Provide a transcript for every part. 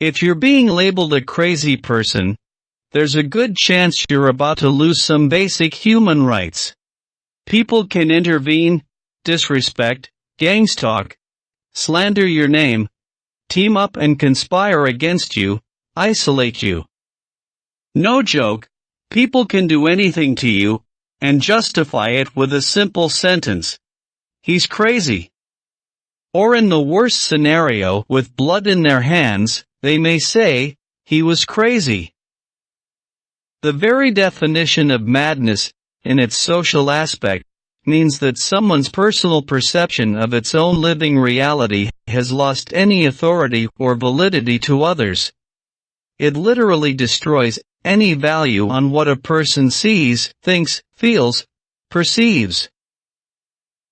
If you're being labeled a crazy person, there's a good chance you're about to lose some basic human rights. People can intervene, disrespect, gangstalk, slander your name, team up and conspire against you, isolate you. No joke, people can do anything to you, and justify it with a simple sentence. He's crazy. Or in the worst scenario, with blood in their hands, they may say, he was crazy. The very definition of madness, in its social aspect, means that someone's personal perception of its own living reality has lost any authority or validity to others. It literally destroys any value on what a person sees, thinks, feels, perceives.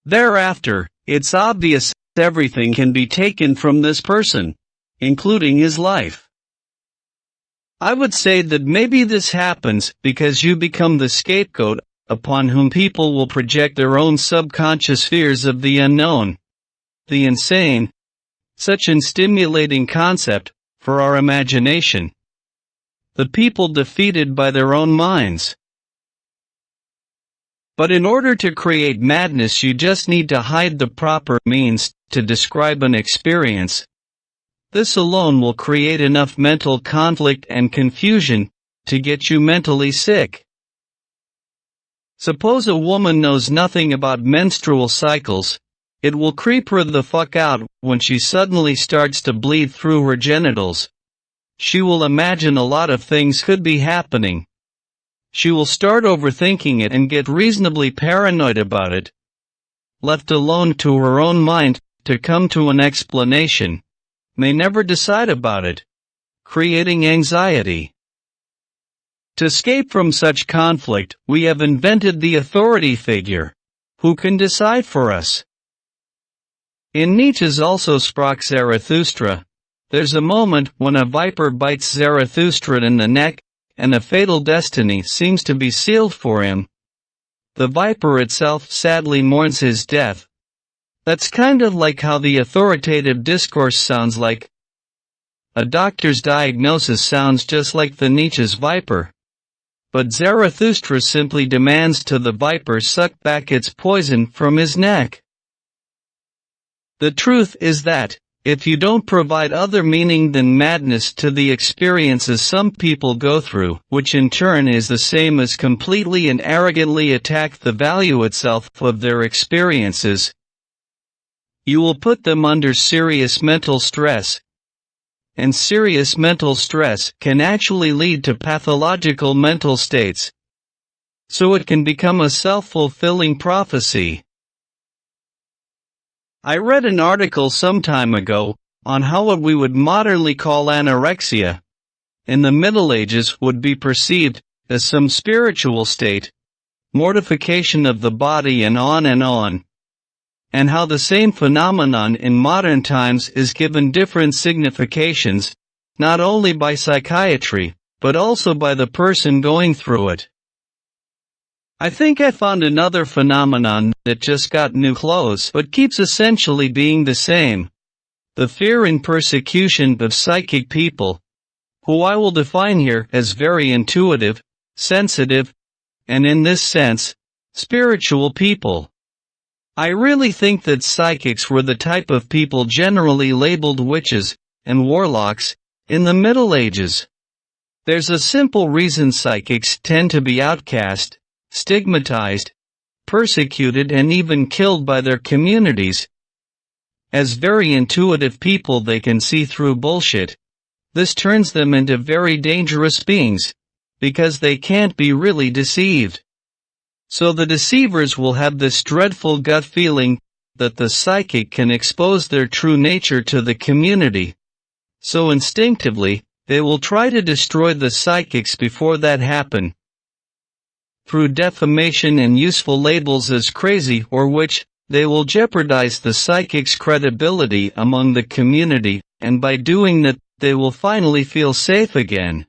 Thereafter, it's obvious everything can be taken from this person, including his life. I would say that maybe this happens because you become the scapegoat upon whom people will project their own subconscious fears of the unknown, the insane, such an stimulating concept for our imagination. The people defeated by their own minds. But in order to create madness, you just need to hide the proper means to describe an experience. This alone will create enough mental conflict and confusion to get you mentally sick. Suppose a woman knows nothing about menstrual cycles. It will creep her the fuck out when she suddenly starts to bleed through her genitals. She will imagine a lot of things could be happening. She will start overthinking it and get reasonably paranoid about it. Left alone to her own mind to come to an explanation, may never decide about it, creating anxiety. To escape from such conflict, we have invented the authority figure, who can decide for us. In Nietzsche's Also Sprach Zarathustra, there's a moment when a viper bites Zarathustra in the neck, and a fatal destiny seems to be sealed for him. The viper itself sadly mourns his death. That's kind of like how the authoritative discourse sounds like. A doctor's diagnosis sounds just like the Nietzsche's viper. But Zarathustra simply demands to the viper suck back its poison from his neck. The truth is that, if you don't provide other meaning than madness to the experiences some people go through, which in turn is the same as completely and arrogantly attack the value itself of their experiences, you will put them under serious mental stress. And serious mental stress can actually lead to pathological mental states. So it can become a self-fulfilling prophecy. I read an article some time ago on how what we would modernly call anorexia in the Middle Ages would be perceived as some spiritual state, mortification of the body and on, and how the same phenomenon in modern times is given different significations, not only by psychiatry, but also by the person going through it. I think I found another phenomenon that just got new clothes but keeps essentially being the same. The fear and persecution of psychic people, who I will define here as very intuitive, sensitive, and in this sense, spiritual people. I really think that psychics were the type of people generally labeled witches and warlocks in the Middle Ages. There's a simple reason psychics tend to be outcast, stigmatized, persecuted and even killed by their communities. As very intuitive people, they can see through bullshit. This turns them into very dangerous beings, because they can't be really deceived. So the deceivers will have this dreadful gut feeling that the psychic can expose their true nature to the community. So instinctively, they will try to destroy the psychics before that happen. Through defamation and useful labels as crazy or witch, they will jeopardize the psychic's credibility among the community, and by doing that, they will finally feel safe again.